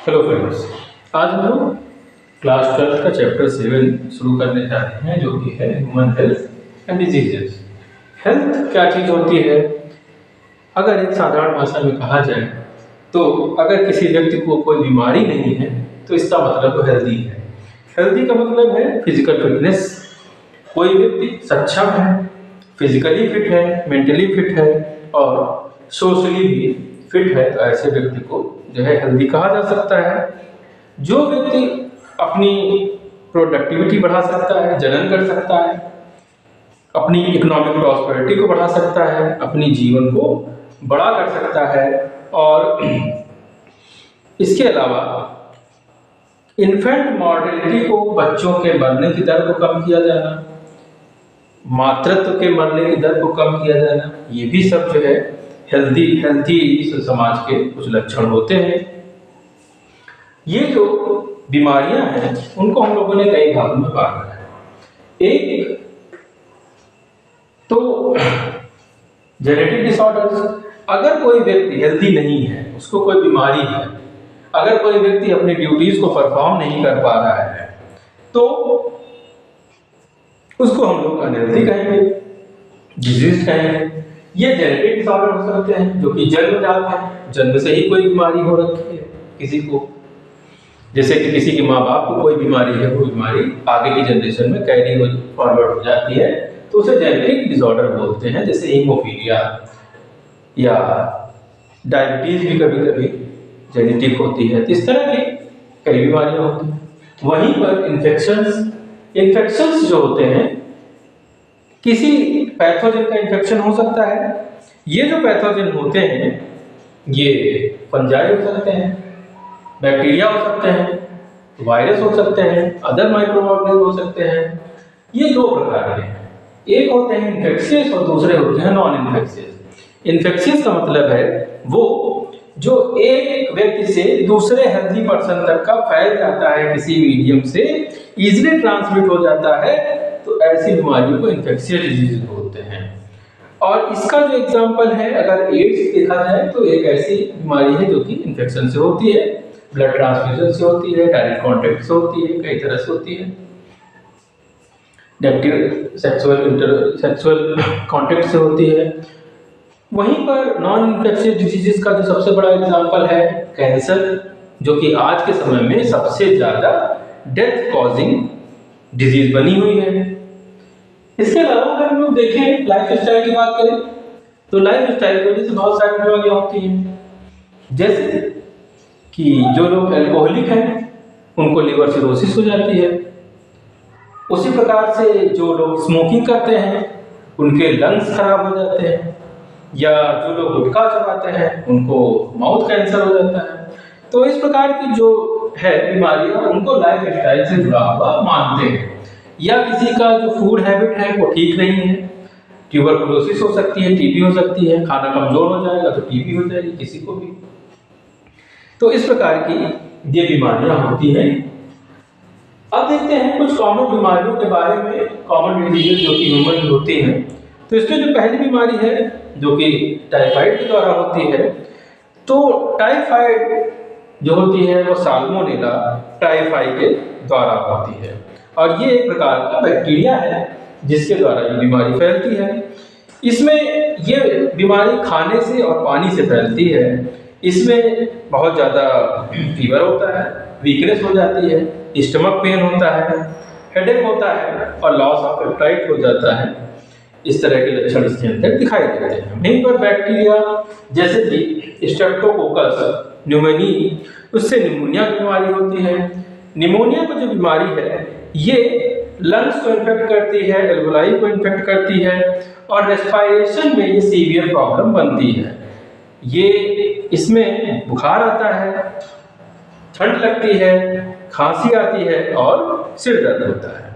Hello friends, आज हम लोग क्लास 12 का चैप्टर 7 शुरू करने जा रहे हैं, जो कि है human health and diseases. Health क्या चीज़ होती है? अगर एक साधारण भाषा में कहा जाए तो अगर किसी व्यक्ति को कोई बीमारी नहीं है तो इसका मतलब वो हेल्दी है। हेल्दी का मतलब है फिजिकल फिटनेस। कोई व्यक्ति सक्षम है, फिजिकली फिट है, मेंटली फिट है और सोशली भी फिट है, तो ऐसे व्यक्ति को जो है हेल्दी कहा जा सकता है। जो व्यक्ति अपनी प्रोडक्टिविटी बढ़ा सकता है, जनन कर सकता है, अपनी इकोनॉमिक प्रॉस्पेरिटी को बढ़ा सकता है, अपनी जीवन को बड़ा कर सकता है और इसके अलावा इन्फेंट मॉर्टेलिटी को, बच्चों के मरने की दर को कम किया जाना, मातृत्व के मरने की दर को कम किया जाना, ये भी सब जो है हेल्थी समाज के कुछ लक्षण होते हैं। ये जो बीमारियां हैं उनको हम लोगों ने कई भागों में बांटा है। एक तो जेनेटिक डिसऑर्डर्स। अगर कोई व्यक्ति हेल्दी नहीं है, उसको कोई बीमारी है, अगर कोई व्यक्ति अपनी ड्यूटीज को परफॉर्म नहीं कर पा रहा है तो उसको हम लोग अनहेल्दी कहेंगे, डिजीज कहेंगे। ये जेनेटिक डिसऑर्डर हो सकते हैं जो कि जन्मजात है, जन्म से ही कोई बीमारी हो रखी है किसी को, जैसे कि किसी के माँ बाप को कोई बीमारी है, वो बीमारी आगे की जनरेशन में कैरी हो फॉरवर्ड हो जाती है, तो उसे जेनेटिक डिसऑर्डर बोलते हैं। जैसे हीमोफीलिया या डायबिटीज भी कभी कभी जेनेटिक होती है। तो इस तरह की कई बीमारियां होती हैं। वहीं पर इन्फेक्शंस जो होते हैं, किसी पैथोजन का इन्फेक्शन हो सकता है। ये जो पैथोजन होते हैं ये फंजाई हो सकते हैं, बैक्टीरिया हो सकते हैं, वायरस हो सकते हैं, अदर माइक्रोऑर्गेनिज्म हो सकते हैं। ये दो प्रकार के हैं, एक होते हैं इन्फेक्शियस और दूसरे होते हैं नॉन इन्फेक्शियस। इन्फेक्शियस का मतलब है वो जो एक व्यक्ति से दूसरे हेल्दी पर्सन तक का फैल जाता है, किसी मीडियम से इजीली ट्रांसमिट हो जाता है, तो ऐसी बीमारियों को इन्फेक्शियस डिजीज बोलते हैं। और इसका जो एग्जांपल है, अगर एड्स देखा जाए तो एक ऐसी बीमारी है जो कि इन्फेक्शन से होती है, ब्लड ट्रांसफ्यूजन से होती है, डायरेक्ट कांटेक्ट से होती है, कई तरह से होती है, सेक्सुअल कांटेक्ट से होती है। वहीं पर नॉन इन्फेक्शियस डिजीजेस का जो सबसे बड़ा एग्जांपल है कैंसर, जो कि आज के समय में सबसे ज्यादा डेथ कॉजिंग डिजीज बनी हुई है। इसके अलावा अगर हम लोग देखें लाइफ स्टाइल की बात करें तो लाइफ स्टाइल की वजह से बहुत सारी बीमारियां होती हैं। जैसे कि जो लोग अल्कोहलिक हैं उनको लिवर सिरोसिस हो जाती है। उसी प्रकार से जो लोग स्मोकिंग करते हैं उनके लंग्स खराब हो जाते हैं, या जो लोग गुटखा चबाते हैं उनको माउथ कैंसर हो जाता है। तो इस प्रकार की जो है बीमारियां उनको लाइफ स्टाइल से जुड़ा हुआ मानते हैं। या किसी का जो फूड हैबिट है वो ठीक नहीं है, ट्यूबरकुलोसिस हो सकती है, टीबी हो सकती है, खाना कमजोर हो जाएगा तो टीबी हो जाएगी किसी को भी। तो इस प्रकार की ये बीमारियां होती हैं। अब देखते हैं कुछ कॉमन बीमारियों के बारे में, कॉमन डिजीज जो कि ह्यूमन होती हैं। तो इसमें जो पहली बीमारी है जो कि टाइफाइड के द्वारा होती है, तो टाइफाइड जो होती है वो साल्मोनेला टाइफाई के द्वारा होती है, और ये एक प्रकार का बैक्टीरिया है जिसके द्वारा ये बीमारी फैलती है। इसमें ये बीमारी खाने से और पानी से फैलती है। इसमें बहुत ज़्यादा फीवर होता है, वीकनेस हो जाती है, स्टमक पेन होता है, हेडेक होता है और लॉस ऑफ एपेटाइट हो जाता है। इस तरह के लक्षण इसके अंदर दिखाई देते हैं। वहीं पर बैक्टीरिया जैसे कि स्ट्रेप्टोकोकस न्यूमोनी, उससे निमोनिया की बीमारी होती है। निमोनिया की जो बीमारी है ये लंग्स को इन्फेक्ट करती है, एल्वोलाई को इन्फेक्ट करती है और रेस्पिरेशन में ये सीवियर प्रॉब्लम बनती है। ये इसमें बुखार आता है, ठंड लगती है, खांसी आती है और सिर दर्द होता है।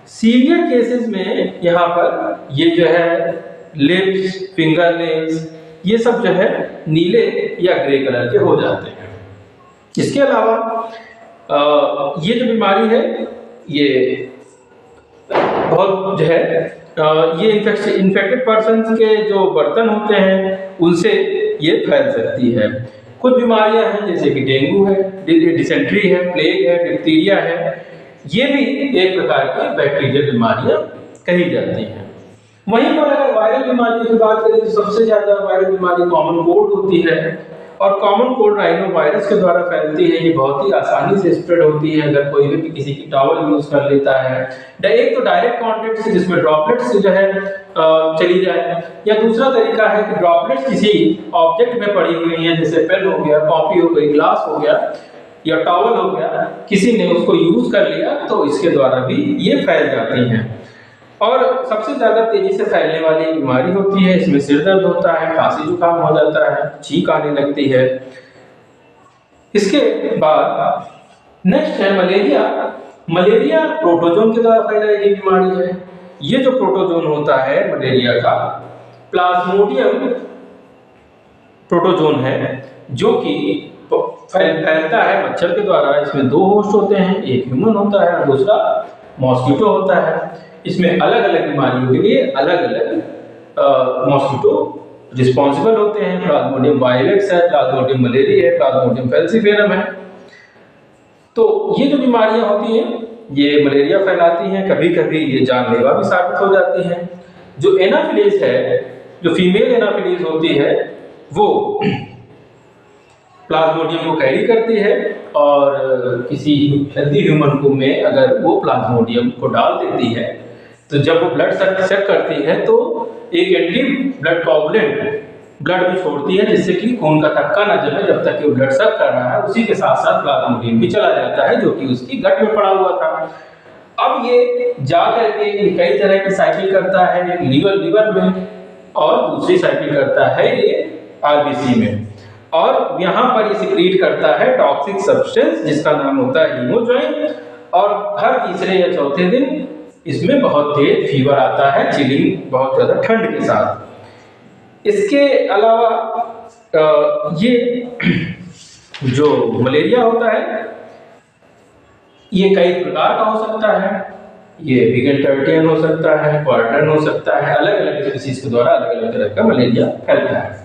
सीवियर केसेस में यहाँ पर ये जो है लिप्स, फिंगर नेल्स, ये सब जो है नीले या ग्रे कलर के हो जाते हैं। इसके अलावा ये जो बीमारी है ये बहुत जो है ये इन्फेक्टेड पर्सन के जो बर्तन होते हैं उनसे ये फैल सकती है। कुछ बीमारियां हैं जैसे कि डेंगू है, डिसेंट्री है, प्लेग है, डिप्थीरिया है, ये भी एक प्रकार की बैक्टीरियल बीमारियां कही जाती हैं। वहीं पर अगर वायरल बीमारियों की बात करें तो सबसे ज्यादा वायरल बीमारी कॉमन कोल्ड होती है, और कॉमन कोल्ड राइनो वायरस के द्वारा फैलती है। ये बहुत ही आसानी से स्प्रेड होती है अगर कोई भी किसी की टॉवल यूज कर लेता है। एक तो डायरेक्ट कॉन्टेक्ट से जिसमें ड्रॉपलेट्स से जो है चली जाए, या दूसरा तरीका है कि ड्रॉपलेट्स किसी ऑब्जेक्ट में पड़ी हुई हैं, जैसे पेन हो गया, कॉपी हो गई, ग्लास हो गया या टॉवल हो गया, किसी ने उसको यूज कर लिया तो इसके द्वारा भी ये फैल जाती हैं। और सबसे ज्यादा तेजी से फैलने वाली बीमारी होती है, इसमें सिर दर्द होता है, खांसी जुकाम हो जाता है, छींक आने लगती है। इसके बाद नेक्स्ट है मलेरिया। मलेरिया प्रोटोजोन के द्वारा फैलाई गई बीमारी है। ये जो प्रोटोजोन होता है मलेरिया का, प्लाज्मोडियम प्रोटोजोन है, जो कि फैलता है मच्छर के द्वारा। इसमें दो होस्ट होते हैं, एक ह्यूमन होता है और दूसरा मॉस्किटो होता है। इसमें अलग अलग बीमारियों के लिए अलग अलग मॉस्किटो रिस्पॉन्सिबल होते हैं। प्लाज्मोडियम वाइवेक्स है, प्लाज्मोडियम मलेरिया है, प्लाज्मोडियम फैल्सिफेरम है। तो ये जो बीमारियां होती हैं ये मलेरिया फैलाती हैं, कभी कभी ये जानलेवा भी साबित हो जाती हैं। जो एनाफिलीज है, जो फीमेल एनाफिलीज होती है, वो प्लाज्मोडियम को कैरी करती है और किसी हेल्दी ह्यूमन को में अगर वो प्लाज्मोडियम को डाल देती है तो जब वो ब्लड सक करती है तो एक एंटी ब्लड कोगुलेंट ब्लड भी छोड़ती है, जिससे कि खून का थक्का न जमे। जब तक कि वो ब्लड सक कर रहा है उसी के साथ साथ प्लाज्मोडियम भी चला जाता है, जो कि उसकी गट में पड़ा हुआ था। अब ये जा करके कई तरह की साइकिल करता है, एक लीवर में और दूसरी साइकिल करता है ये आरबीसी में, और यहाँ पर ये सिक्रीट करता है टॉक्सिक सब्सटेंस जिसका नाम होता है हीमोजॉइन। और हर तीसरे या चौथे दिन इसमें बहुत तेज फीवर आता है, चिलिंग बहुत ज्यादा ठंड के साथ। इसके अलावा ये जो मलेरिया होता है ये कई प्रकार का हो सकता है। ये बिगन टर्टियन हो सकता है, क्वार्टरन हो सकता है, अलग अलग स्पीशीज के द्वारा अलग अलग तरह का मलेरिया फैलता है।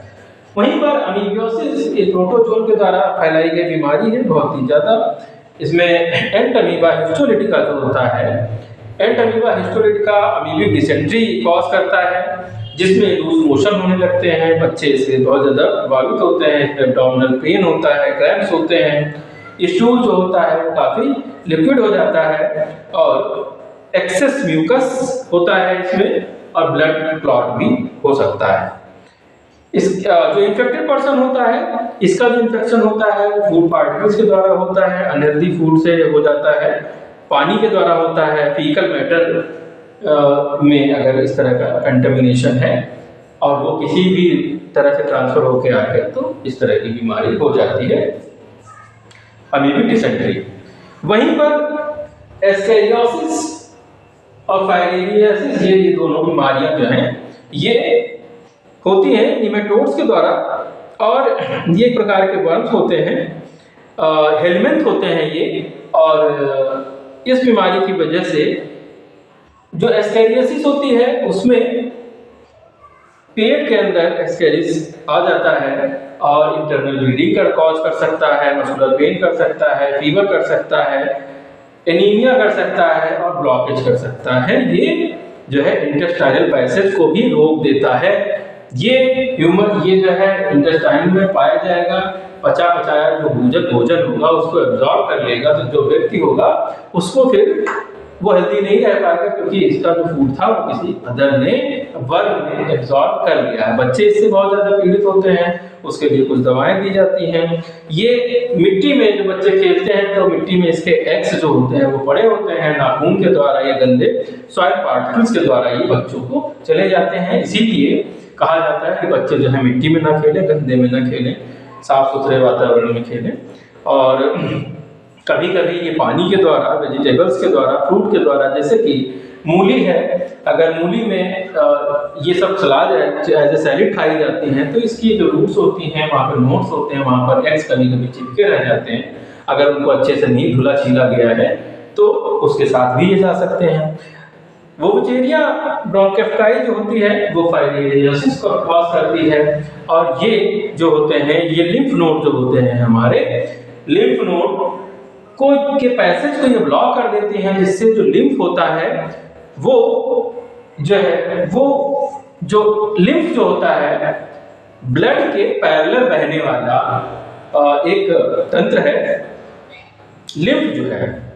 वहीं पर अमीबियोसिस एक प्रोटोजोन के द्वारा फैलाई गई बीमारी है, बहुत ही ज्यादा। इसमें एंटमीबा हिस्टोलिटिका जो होता है, Entamoeba histolytica amoebic dysentery cause करता है, जिसमें लूज मोशन होने लगते हैं, बच्चे इससे बहुत ज्यादा प्रभावित होते हैं, एब्डोमिनल पेन होता है, क्रैम्प्स होते हैं, स्टूल जो होता है वो काफी लिक्विड हो जाता है और एक्सेस म्यूकस होता है इसमें, और ब्लड क्लॉट भी हो सकता है। इस जो इन्फेक्टेड पर्सन होता है, इसका जो इन्फेक्शन होता है वो फूड पार्टिकल्स के द्वारा होता है, अनहेल्दी फूड से हो जाता है, पानी के द्वारा होता है, फीकल मैटर में अगर इस तरह का कंटेमिनेशन है और वो किसी भी तरह से ट्रांसफर होकर आ गया तो इस तरह की बीमारी हो जाती है अमीबिक डिसेंट्री। वहीं पर एस्केरियोसिस और फाइलेरियासिस, ये दोनों बीमारियां जो हैं ये होती हैं निमेटोड्स के द्वारा, और ये एक प्रकार के वर्म्स होते हैं, हेलमिंथ होते हैं ये। और इस बीमारी की वजह से जो एस्केरियोसिस होती है उसमें पेट के अंदर एस्केरिस आ जाता है और इंटरनल ब्लीडिंग का कॉज कर सकता है, मस्कुलर पेन कर सकता है, फीवर कर सकता है, एनीमिया कर सकता है और ब्लॉकेज कर सकता है। ये जो है इंटेस्टाइनल पैसेज को भी रोक देता है। ये जो है इंटेस्टाइन में पाया जाएगा, पचाया जो भोजन होगा उसको एब्जॉर्ब कर लेगा, तो जो व्यक्ति होगा उसको फिर वो हेल्दी नहीं रह पाएगा, क्योंकि इसका जो फूड था वो किसी अदर ने वर्म ने एब्जॉर्ब कर लिया है। बच्चे इससे बहुत ज्यादा पीड़ित होते हैं, उसके लिए कुछ दवाएं दी जाती हैं। ये मिट्टी में जो बच्चे खेलते हैं तो मिट्टी में इसके एग्स जो होते हैं वो पड़े होते हैं, नाखून के द्वारा या गंदे सॉइल पार्टिकल्स के द्वारा ये बच्चों को चले जाते हैं। इसीलिए कहा जाता है कि बच्चे जो है मिट्टी में ना खेलें, गंदे में ना खेलें, साफ सुथरे वातावरण में खेलें। और कभी कभी ये पानी के द्वारा, वेजिटेबल्स के द्वारा, फ्रूट के द्वारा, जैसे कि मूली है, अगर मूली में ये सब सलाद एज ए सैलेड खाई जाती हैं तो इसकी जो रूट्स होती हैं वहाँ पर नोट्स होते हैं, वहाँ पर एग्स कभी कभी चिपके रह जाते हैं। अगर उनको अच्छे से नहीं धुला छीला गया है तो उसके साथ भी ये जा सकते हैं। वो वुचेरिया ब्रोंकाइफाई जो होती है वो फाइब्रोसिस को कॉज करती है। और ये जो होते हैं ये लिम्फ नोड जो होते हैं हमारे लिम्फ नोड को के पैसेज को ये ब्लॉक कर देती हैं, जिससे जो लिम्फ होता है वो जो है वो जो लिम्फ जो होता है ब्लड के पैरेलल बहने वाला एक तंत्र है। लिम्फ जो है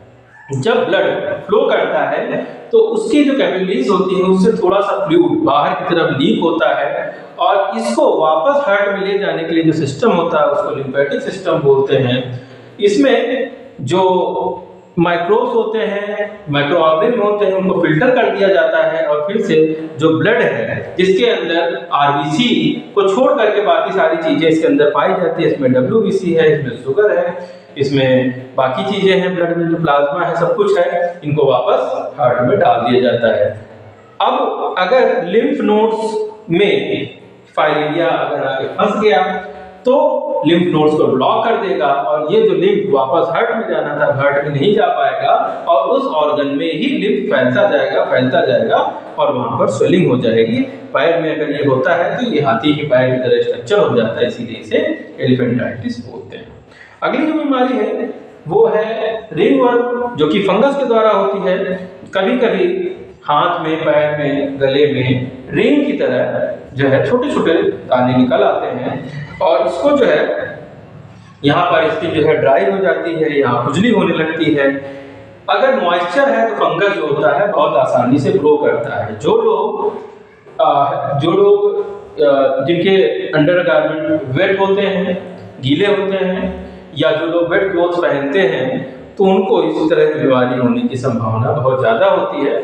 जब ब्लड फ्लो करता है तो उसकी जो कैपिलरीज होती है उससे थोड़ा सा फ्लूइड बाहर की तरफ लीक होता है, और इसको वापस हार्ट में ले जाने के लिए जो सिस्टम होता है उसको लिम्फेटिक सिस्टम बोलते हैं। इसमें जो माइक्रोब्स होते हैं, माइक्रो ऑर्गेनिज्म होते हैं, उनको फिल्टर कर दिया जाता है और फिर से जो ब्लड है जिसके अंदर आरबीसी को छोड़ करके बाकी सारी चीजें इसके अंदर पाई जाती है। इसमें डब्ल्यूबीसी है, इसमें शुगर है, इसमें बाकी चीजें हैं, ब्लड में जो प्लाज्मा है, सब कुछ है, इनको वापस हार्ट में डाल दिया जाता है। अब अगर लिम्फ नोड्स में फाइलेरिया अगर आके फंस गया तो लिम्फ नोड्स को ब्लॉक कर देगा और ये जो लिम्फ वापस हार्ट में जाना था हार्ट में नहीं जा पाएगा और उस ऑर्गन में ही लिम्फ फैलता जाएगा और वहां पर स्वेलिंग हो जाएगी। पैर में अगर ये होता है तो ये हाथी के पैर की तरह स्ट्रक्चर हो जाता है, इसीलिए इसे एलिफेंटाइटिस बोलते हैं। अगली जो बीमारी है वो है रिंगवर्म, जो कि फंगस के द्वारा होती है। कभी कभी हाथ में, पैर में, गले में रिंग की तरह जो है छोटे छोटे दाने निकल आते हैं और इसको जो है यहाँ पर इसकी जो है ड्राई हो जाती है, यहाँ खुजली होने लगती है। अगर मॉइस्चर है तो फंगस जो होता है बहुत आसानी से ग्रो करता है। जो लोग जिनके अंडरगारमेंट वेट होते हैं, गीले होते हैं, या जो लोग वेट क्लोथ्स पहनते हैं तो उनको इस तरह की बीमारी होने की संभावना बहुत ज़्यादा होती है।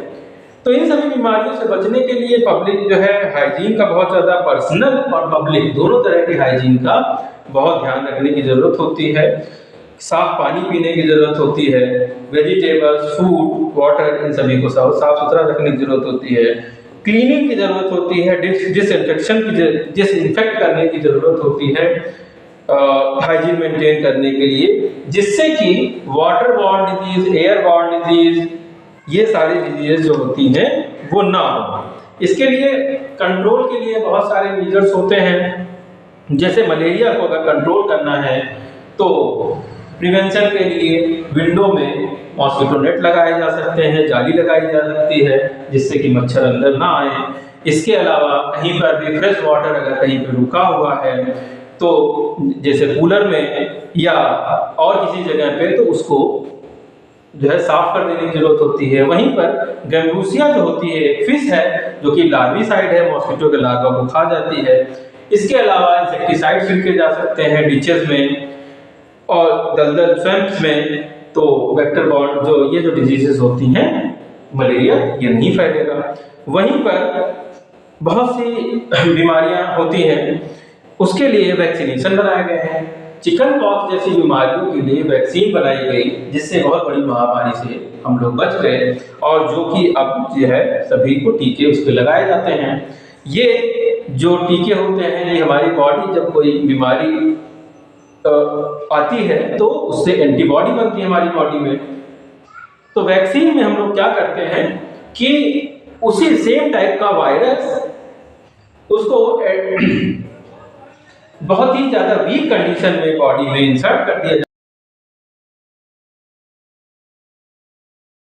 तो इन सभी बीमारियों से बचने के लिए पब्लिक जो है हाइजीन का बहुत ज़्यादा, पर्सनल और पब्लिक दोनों तरह की हाइजीन का बहुत ध्यान रखने की ज़रूरत होती है। साफ पानी पीने की ज़रूरत होती है, वेजिटेबल्स, फूड, वाटर, इन सभी को साफ सुथरा रखने की ज़रूरत होती है, क्लीनिंग की ज़रूरत होती है, डिसइंफेक्शन की डिसइंफेक्ट करने की ज़रूरत होती है हाइजीन मेंटेन करने के लिए, जिससे कि water borne disease, air borne disease, ये सारी डिजीज जो होती हैं वो ना हो। इसके लिए कंट्रोल के लिए बहुत सारे मेजर्स होते हैं। जैसे मलेरिया को अगर कंट्रोल करना है तो प्रिवेंशन के लिए विंडो में मॉस्किटो नेट लगाए जा सकते हैं, जाली लगाई जा सकती है जिससे कि मच्छर अंदर ना आए। इसके अलावा कहीं पर भी फ्रेश वाटर अगर कहीं पर रुका हुआ है तो जैसे कूलर में या और किसी जगह पे तो उसको जो है साफ कर देने की जरूरत होती है। वहीं पर गैम्बूसिया जो होती है एक फिश है जो कि लार्विसाइड है, मॉस्किटो के लार्वा को खा जाती है। इसके अलावा इंसेक्टिसाइड छिड़के जा सकते हैं बीचेस में और दलदल स्वैम्प्स में, तो वेक्टर बॉर्न जो डिजीजेस होती हैं मलेरिया ये नहीं फैलेगा। वहीं पर बहुत सी बीमारियां होती हैं, उसके लिए वैक्सीनेशन बनाए गए हैं। चिकन पॉक्स जैसी बीमारियों के लिए वैक्सीन बनाई गई जिससे बहुत बड़ी महामारी से हम लोग बच गए और जो कि अब जो है सभी को टीके उस पर लगाए जाते हैं। ये जो टीके होते हैं ये हमारी बॉडी जब कोई बीमारी आती है तो उससे एंटीबॉडी बनती है हमारी बॉडी में। तो वैक्सीन में हम लोग क्या करते हैं कि उसी सेम टाइप का वायरस उसको बहुत ही ज्यादा वीक कंडीशन में बॉडी में इंसर्ट कर दिया